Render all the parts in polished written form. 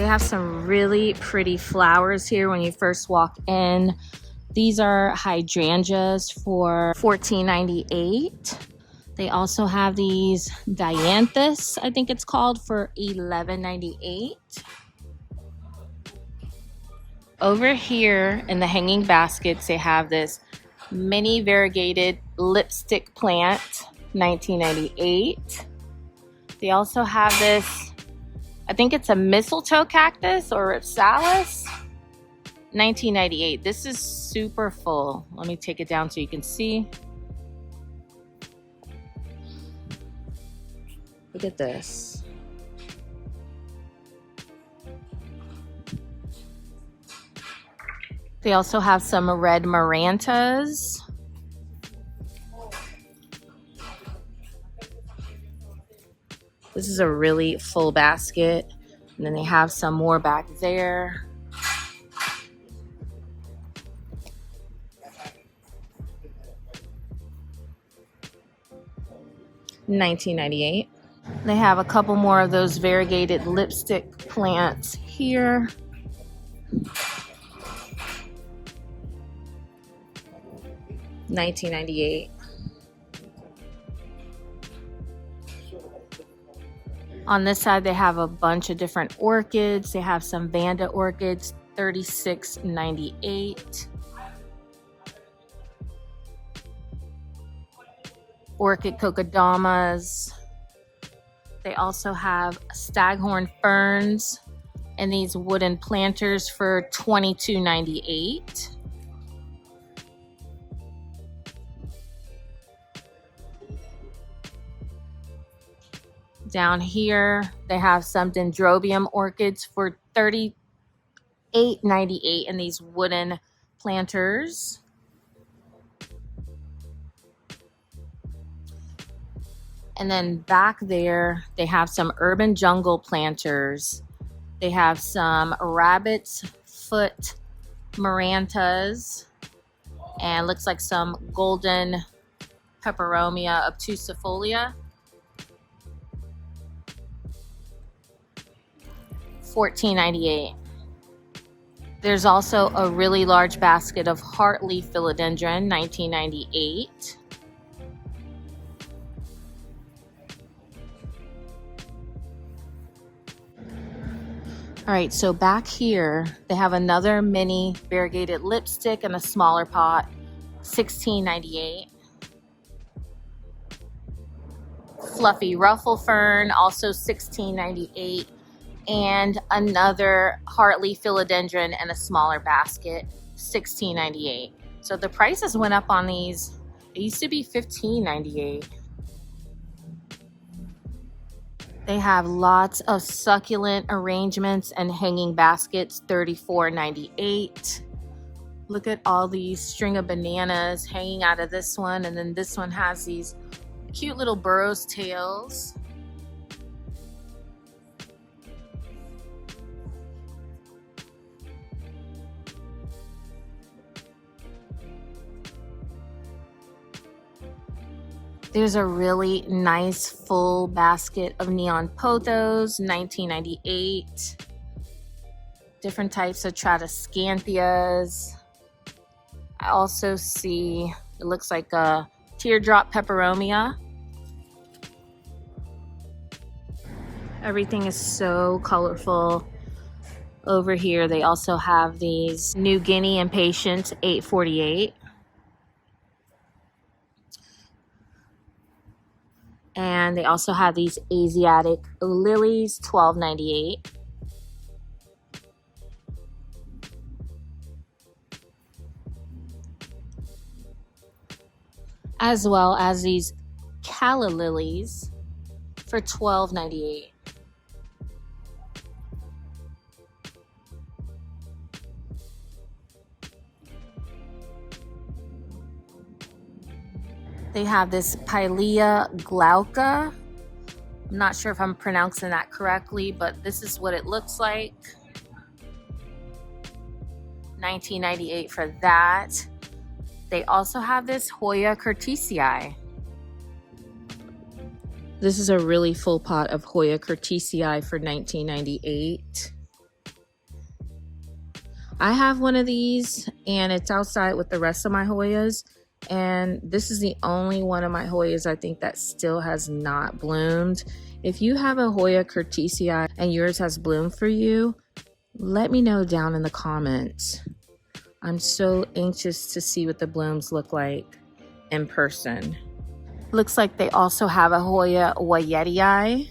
They have some really pretty flowers here when you first walk in. These are hydrangeas for $14.98. They also have these dianthus, I think it's called, for $11.98. Over here in the hanging baskets, they have this mini variegated lipstick plant, $19.98. They also have this, I think it's a mistletoe cactus or ripsalis, $19.98. This is super full. Let me take it down so you can see. Look at this. They also have some red marantas. This is a really full basket. And then they have some more back there. $19.98. They have a couple more of those variegated lipstick plants here. $19.98. On this side, they have a bunch of different orchids. They have some Vanda orchids, $36.98. Orchid kokodamas. They also have staghorn ferns and these wooden planters for $22.98. Down here, they have some dendrobium orchids for $38.98 in these wooden planters. And then back there, they have some urban jungle planters. They have some rabbit's foot marantas and looks like some golden peperomia obtusifolia. $14.98. There's also a really large basket of heartleaf philodendron, $19.98. All right, so back here, they have another mini variegated lipstick in a smaller pot, $16.98. Fluffy ruffle fern, also $16.98. And another heartleaf philodendron in a smaller basket, $16.98. So the prices went up on these. It used to be $15.98. They have lots of succulent arrangements and hanging baskets, $34.98. Look at all these string of bananas hanging out of this one. And then this one has these cute little burrows tails. There's a really nice full basket of neon pothos, $19.98. Different types of Tradescantias. I also see, it looks like a teardrop peperomia. Everything is so colorful. Over here, they also have these New Guinea Impatient, $8.48. And they also have these Asiatic lilies, $12.98. As well as these calla lilies for $12.98. They have this Pilea glauca. I'm not sure if I'm pronouncing that correctly, but this is what it looks like. $19.98 for that. They also have this Hoya curtisii. This is a really full pot of Hoya curtisii for $19.98. I have one of these and it's outside with the rest of my Hoyas. And this is the only one of my Hoyas I think that still has not bloomed. If you have a Hoya curtisii and yours has bloomed for you, let me know down in the comments. I'm so anxious to see what the blooms look like in person. Looks like they also have a Hoya Wayetii.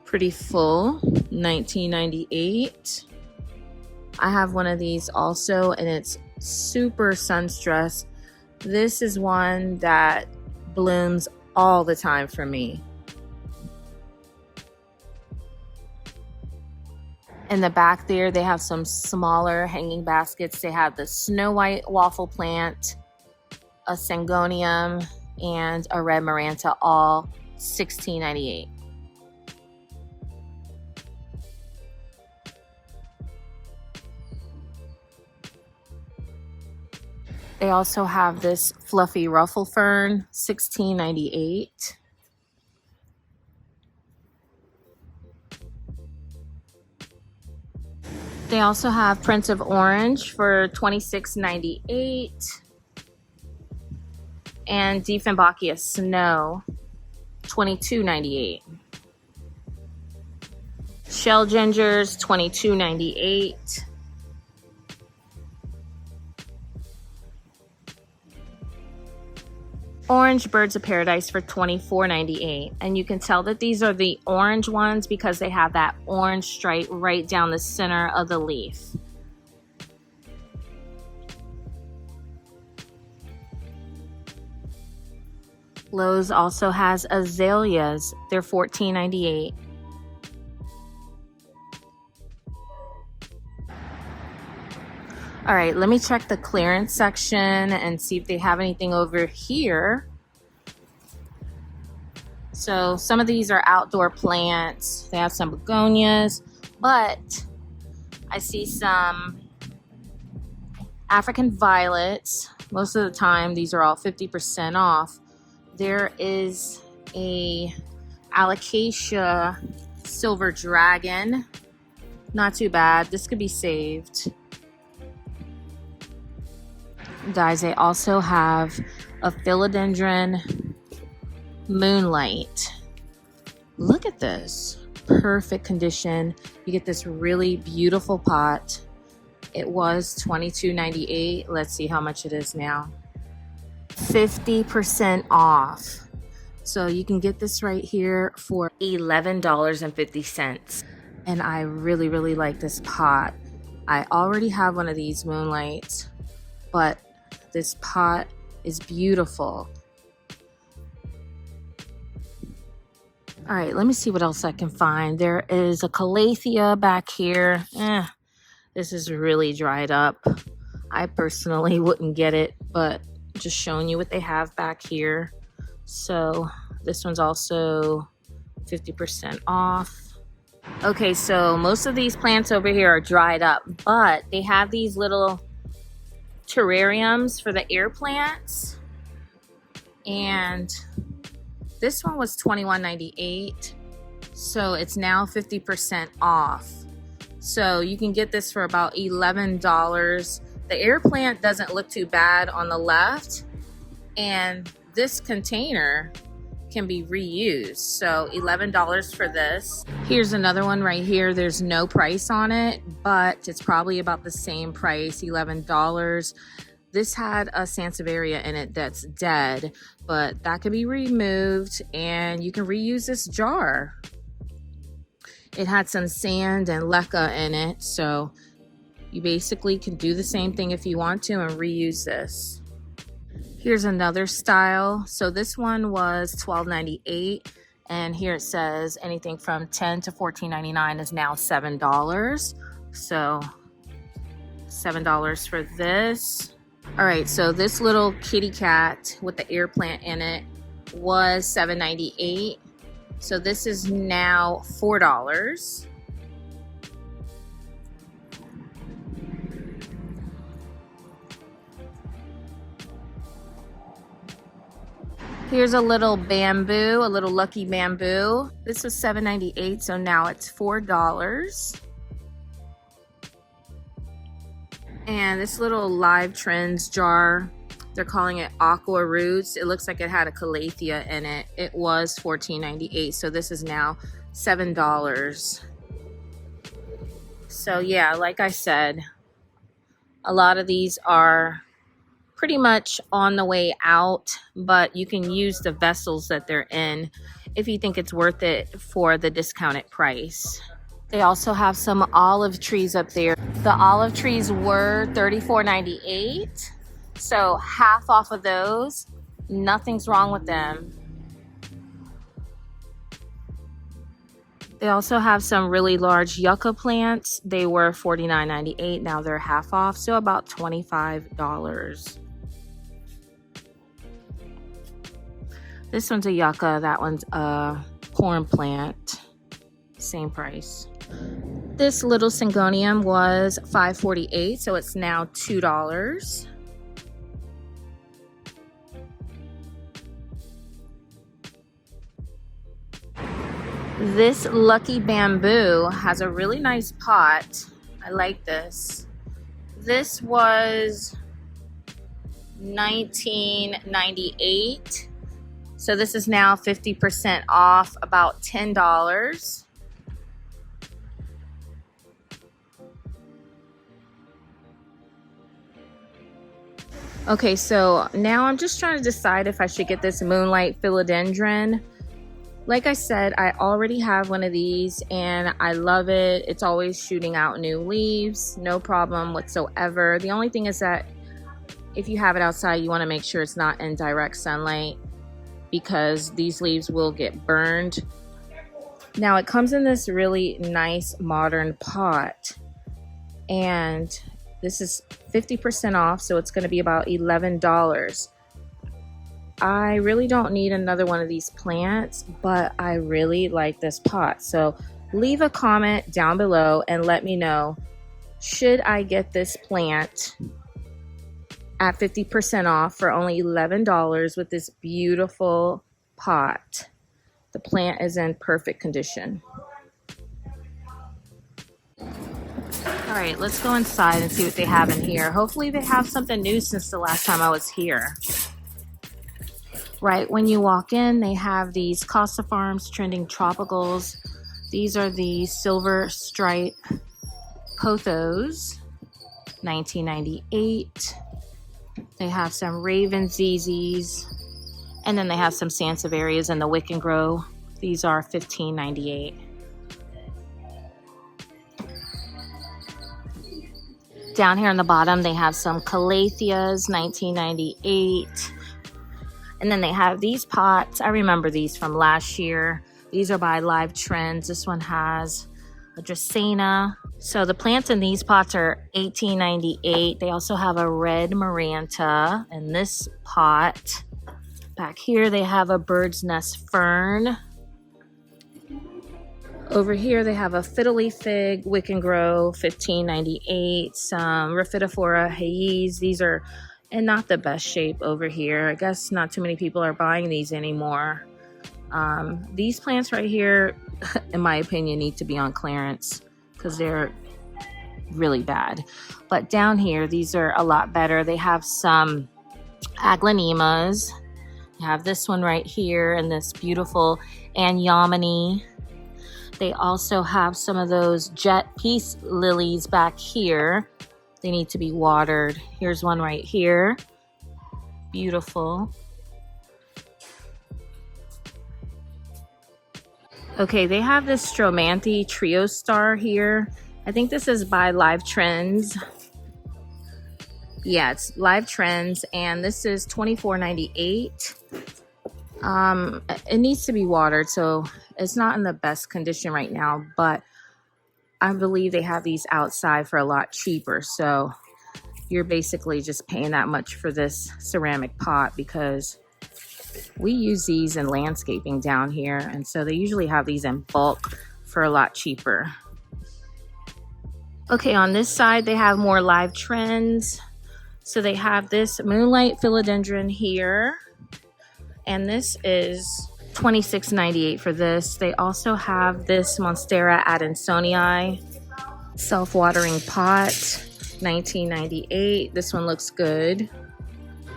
Pretty full, 1998. I have one of these also, and it's super sun stressed. This is one that blooms all the time for me. In the back there, they have some smaller hanging baskets. They have the Snow White waffle plant, a Syngonium, and a red Maranta, all $16.98. They also have this fluffy ruffle fern, $16.98. They also have Prince of Orange for $26.98. And Dieffenbachia Snow, $22.98. Shell Gingers, $22.98. Orange Birds of Paradise for $24.98. And you can tell that these are the orange ones because they have that orange stripe right down the center of the leaf. Lowe's also has azaleas. They're $14.98. All right, let me check the clearance section and see if they have anything over here. So some of these are outdoor plants. They have some begonias, but I see some African violets. Most of the time, these are all 50% off. There is a Alocasia Silver Dragon. Not too bad. This could be saved. Guys, they also have a Philodendron Moonlight. Look at this. Perfect condition. You get this really beautiful pot. It was $22.98. Let's see how much it is now. 50% off. So you can get this right here for $11.50. And I really, really like this pot. I already have one of these Moonlights, but this pot is beautiful. All right, let me see what else I can find. There is a Calathea back here. This is really dried up. I personally wouldn't get it, but just showing you what they have back here. So this one's also 50% off. Okay, so most of these plants over here are dried up, but they have these little terrariums for the air plants, and this one was $21.98, so it's now 50% off. So you can get this for about $11. The air plant doesn't look too bad on the left, and this container can be reused, so $11 for this. Here's another one right here. There's no price on it, but it's probably about the same price, $11. This had a Sansevieria in it that's dead, but that could be removed and you can reuse this jar. It had some sand and leca in it, so you basically can do the same thing if you want to and reuse this. Here's another style. So this one was $12.98, and here it says anything from $10 to $14.99 is now $7. So $7 for this. All right, so this little kitty cat with the air plant in it was $7.98. So this is now $4. Here's a little bamboo, a little lucky bamboo. This was $7.98, so now it's $4. And this little Live Trends jar, they're calling it Aqua Roots. It looks like it had a calathea in it. It was $14.98, so this is now $7. So yeah, like I said, a lot of these are pretty much on the way out, but you can use the vessels that they're in if you think it's worth it for the discounted price. They also have some olive trees up there. The olive trees were $34.98, so half off of those. Nothing's wrong with them. They also have some really large yucca plants. They were $49.98. Now they're half off, so about $25. This one's a yucca. That one's a corn plant. Same price. This little syngonium was $5.48, so it's now $2. This lucky bamboo has a really nice pot. I like this. This was $19.98. So this is now 50% off, about $10. Okay, so now I'm just trying to decide if I should get this moonlight philodendron. Like I said, I already have one of these and I love it. It's always shooting out new leaves, no problem whatsoever. The only thing is that if you have it outside, you want to make sure it's not in direct sunlight, because these leaves will get burned. Now it comes in this really nice modern pot, and this is 50% off, so it's going to be about $11. I really don't need another one of these plants, but I really like this pot. So leave a comment down below and let me know, should I get this plant at 50% off for only $11 with this beautiful pot? The plant is in perfect condition. All right, let's go inside and see what they have in here. Hopefully they have something new since the last time I was here. Right when you walk in, they have these Costa Farms Trending Tropicals. These are the silver stripe pothos, $19.98. They have some Raven ZZs, and then they have some Sansevierias in the Wick and Grow. These are $15.98. Down here on the bottom, they have some Calatheas, $19.98. And then they have these pots. I remember these from last year. These are by Live Trends. This one has a Dracaena. So the plants in these pots are $18.98. They also have a red Maranta in this pot. Back here they have a bird's nest fern. Over here they have a fiddly fig, Wick and Grow, $15.98. Some Rhaphidophora Hoyas. These are in not the best shape over here. I guess not too many people are buying these anymore. These plants right here, in my opinion, need to be on clearance because they're really bad. But down here, these are a lot better. They have some aglaonemas. They have this one right here and this beautiful Anyamini. They also have some of those jet peace lilies back here. They need to be watered. Here's one right here. Beautiful. Okay, they have this Stromanthe Trio Star here. I think this is by Live Trends. Yeah, it's Live Trends, and this is $24.98. It needs to be watered, so it's not in the best condition right now, but I believe they have these outside for a lot cheaper. So you're basically just paying that much for this ceramic pot, because we use these in landscaping down here, and so they usually have these in bulk for a lot cheaper. Okay, on this side they have more Live Trends. So they have this moonlight philodendron here, And this is $26.98 for this. They also have this Monstera Adansonii self-watering pot, $19.98. This one looks good.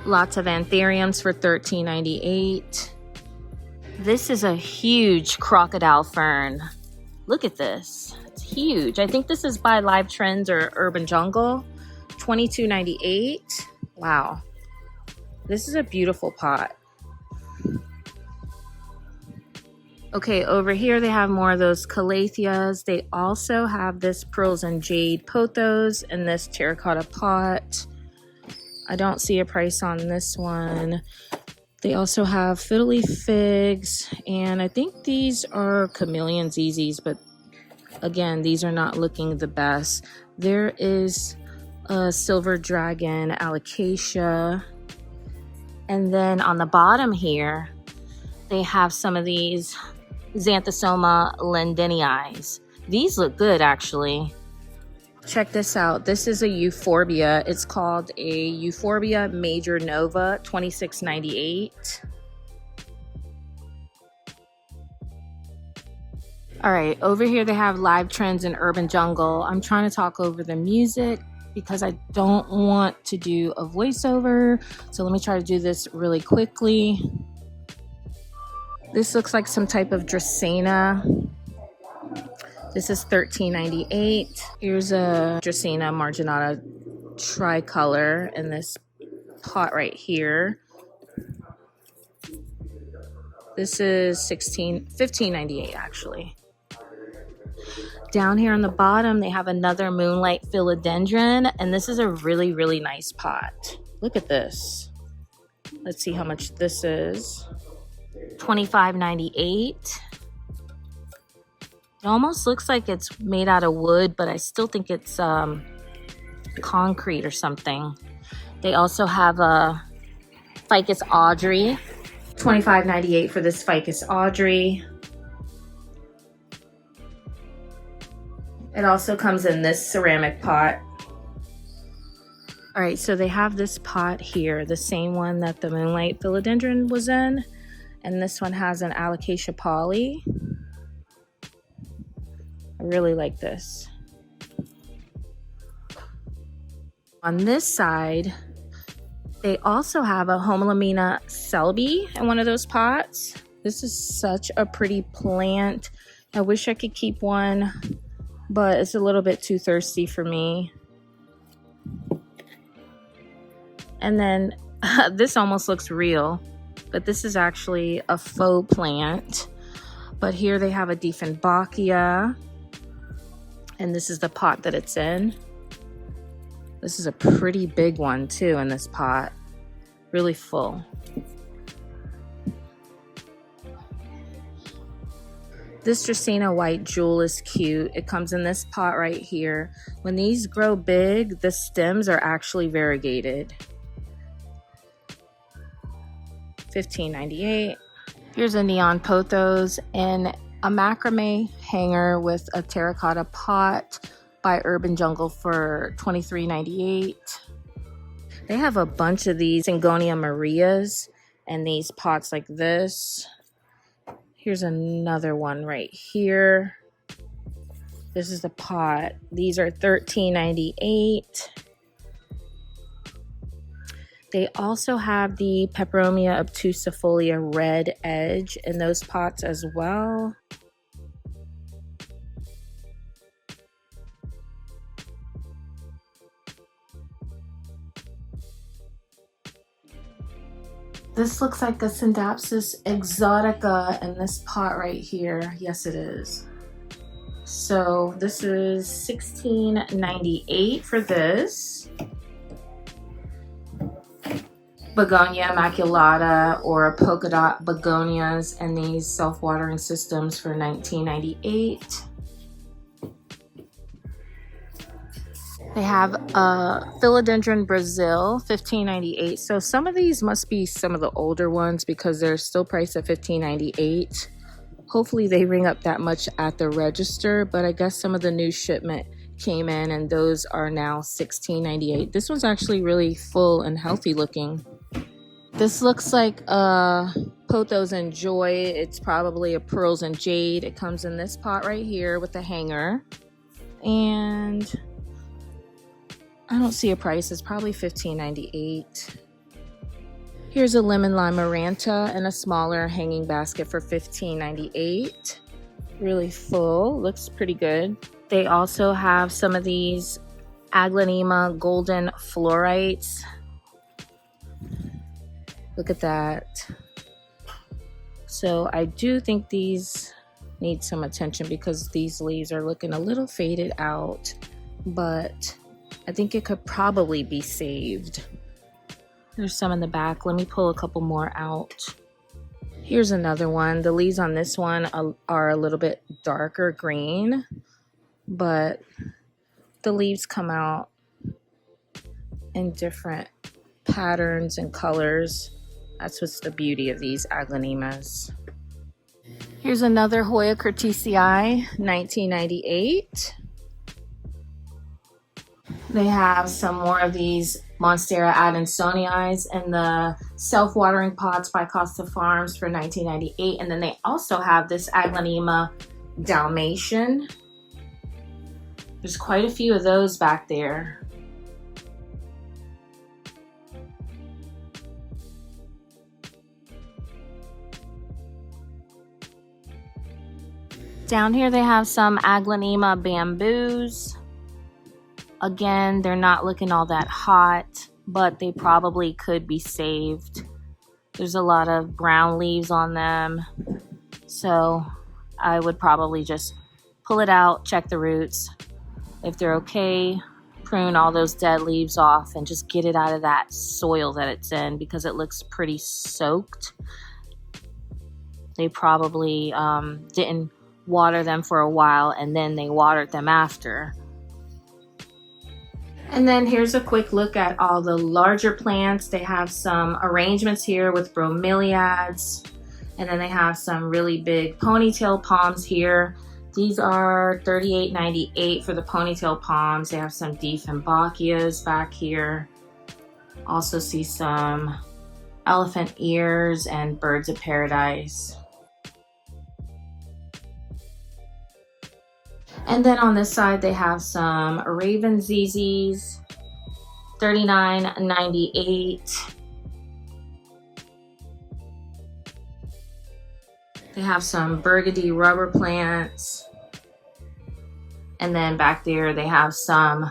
Lots of anthuriums for $13.98. This is a huge crocodile fern. Look at this. It's huge. I think this is by Live Trends or Urban Jungle. $22.98. Wow. This is a beautiful pot. Okay, over here they have more of those calatheas. They also have this pearls and jade pothos in this terracotta pot. I don't see a price on this one. They also have fiddly figs, and I think these are chameleon ZZs, but again, these are not looking the best. There is a silver dragon alocasia, and then on the bottom here, they have some of these Xanthosoma lindeniis. These look good, actually. Check this out. This is a euphorbia. It's called a Euphorbia Major Nova, $26.98. All right, over here they have Live Trends and Urban Jungle. I'm trying to talk over the music because I don't want to do a voiceover. So let me try to do this really quickly. This looks like some type of Dracaena. This is $13.98. Here's a Dracaena marginata tricolor in this pot right here. This is $15.98 actually. Down here on the bottom, they have another Moonlight Philodendron, and this is a really, really nice pot. Look at this. Let's see how much this is. $25.98. It almost looks like it's made out of wood, but I still think it's concrete or something. They also have a Ficus Audrey. $25.98 for this Ficus Audrey. It also comes in this ceramic pot. All right, so they have this pot here, the same one that the Moonlight Philodendron was in. And this one has an Alocasia poly. I really like this. On this side, they also have a Homelamina Selby in one of those pots. This is such a pretty plant. I wish I could keep one, but it's a little bit too thirsty for me. And then this almost looks real, but this is actually a faux plant. But here they have a Dieffenbachia, and this is the pot that it's in. This is a pretty big one too in this pot, really full. This Dracaena White Jewel is cute. It comes in this pot right here. When these grow big, the stems are actually variegated. $15.98. Here's a neon pothos and a macrame hanger with a terracotta pot by Urban Jungle for $23.98. They have a bunch of these Syngonia Marias and these pots like this. Here's another one right here. This is the pot. These are $13.98. They also have the Peperomia obtusifolia red edge in those pots as well. This looks like a Syndapsis exotica in this pot right here. Yes, it is. So this is $16.98 for this. Begonia immaculata or polka dot begonias and these self-watering systems for $19.98. They have Philodendron Brazil, $15.98. So some of these must be some of the older ones because they're still priced at $15.98. Hopefully they ring up that much at the register, but I guess some of the new shipment came in and those are now $16.98. This one's actually really full and healthy looking. This looks like Pothos and Joy. It's probably a Pearls and Jade. It comes in this pot right here with a hanger. And I don't see a price. It's probably $15.98. Here's a Lemon Lime Maranta and a smaller hanging basket for $15.98. Really full. Looks pretty good. They also have some of these Aglaonema Golden Florites. Look at that. So I do think these need some attention because these leaves are looking a little faded out, but I think it could probably be saved. There's some in the back. Let me pull a couple more out. Here's another one. The leaves on this one are a little bit darker green, but the leaves come out in different patterns and colors. That's what's the beauty of these Aglaonemas. Here's another Hoya Curtisii, 1998. They have some more of these Monstera Adansonii in the self-watering pots by Costa Farms for $19.98. And then they also have this Aglaonema Dalmatian. There's quite a few of those back there. Down here they have some Aglaonema bamboos. Again, they're not looking all that hot, but they probably could be saved. There's a lot of brown leaves on them, so I would probably just pull it out, check the roots. If they're okay, prune all those dead leaves off and just get it out of that soil that it's in because it looks pretty soaked. They probably didn't water them for a while and then they watered them after. And then here's a quick look at all the larger plants. They have some arrangements here with bromeliads, and then they have some really big ponytail palms here. These are $38.98 for the ponytail palms. They have some Dieffenbachias back here. Also see some elephant ears and birds of paradise. And then on this side, they have some Raven ZZs, $39.98. They have some burgundy rubber plants. And then back there, they have some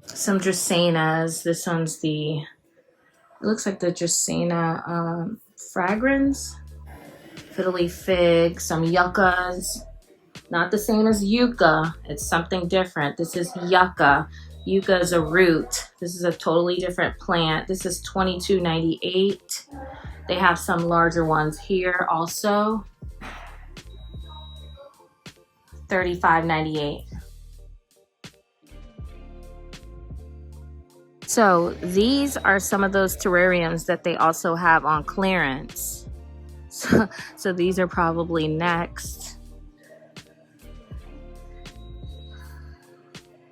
Dracaenas. This one's it looks like the Dracaena fragrance. Fiddly fig, some yuccas. Not the same as yucca. It's something different. This is yucca. Yucca is a root. This is a totally different plant. This is $22.98. They have some larger ones here also. $35.98. So these are some of those terrariums that they also have on clearance. So these are probably next.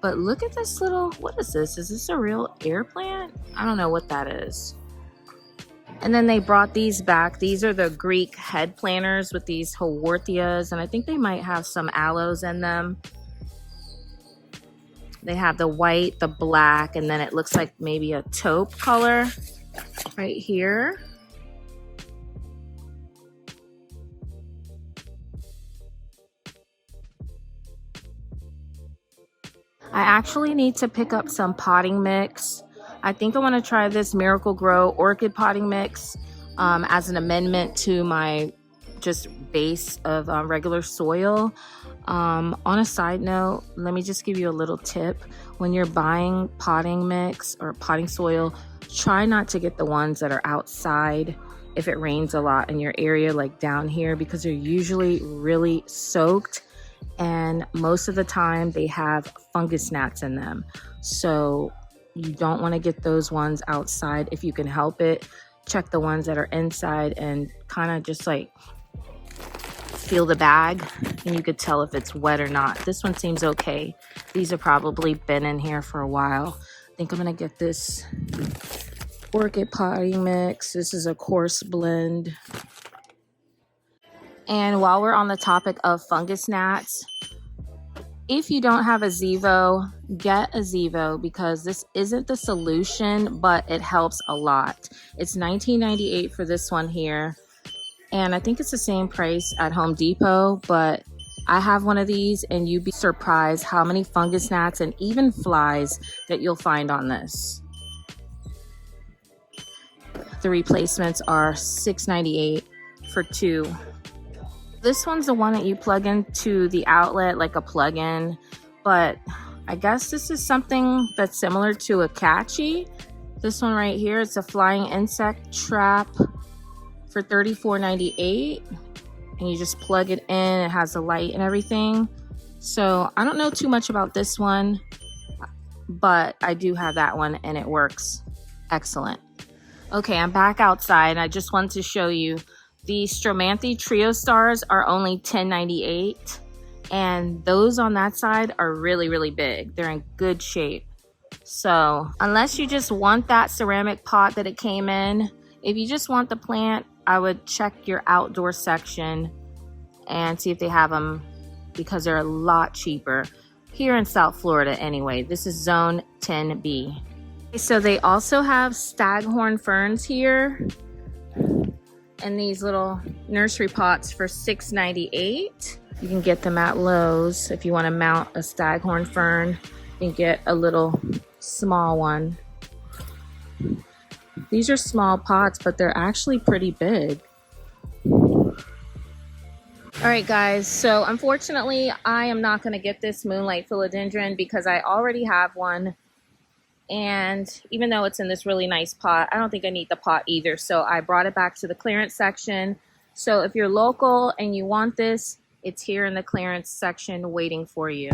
But look at this little, what is this? Is this a real air plant? I don't know what that is. And then they brought these back. These are the Greek head planters with these Haworthias, and I think they might have some aloes in them. They have the white, the black, and then it looks like maybe a taupe color right here. I actually need to pick up some potting mix. I think I want to try this Miracle Grow orchid potting mix as an amendment to my just base of regular soil. On a side note, let me just give you a little tip. When you're buying potting mix or potting soil, try not to get the ones that are outside if it rains a lot in your area, like down here, because they're usually really soaked. And most of the time they have fungus gnats in them. So you don't want to get those ones outside if you can help it. Check the ones that are inside and kind of just like feel the bag and you could tell if it's wet or not. This one seems okay. These have probably been in here for a while. I think I'm going to get this orchid potting mix. This is a coarse blend. And while we're on the topic of fungus gnats, if you don't have a Zevo, get a Zevo because this isn't the solution, but it helps a lot. It's $19.98 for this one here. And I think it's the same price at Home Depot, but I have one of these and you'd be surprised how many fungus gnats and even flies that you'll find on this. The replacements are $6.98 for 2. This one's the one that you plug into the outlet like a plug-in, but I guess this is something that's similar to a catchy. This one right here, it's a flying insect trap for $34.98, and you just plug it in. It has a light and everything. So I don't know too much about this one, but I do have that one and it works excellent. Okay, I'm back outside and I just wanted to show you the Stromanthe Trio Stars are only $10.98, and those on that side are really, really big. They're in good shape. So unless you just want that ceramic pot that it came in, if you just want the plant, I would check your outdoor section and see if they have them because they're a lot cheaper. Here in South Florida anyway, this is Zone 10B. So they also have staghorn ferns here. And these little nursery pots for $6.98. You can get them at Lowe's if you want to mount a staghorn fern. You can get a little small one. These are small pots, but they're actually pretty big. All right, guys. So unfortunately, I am not going to get this Moonlight Philodendron because I already have one. And even though it's in this really nice pot, I don't think I need the pot either. So I brought it back to the clearance section. So if you're local and you want this, it's here in the clearance section waiting for you.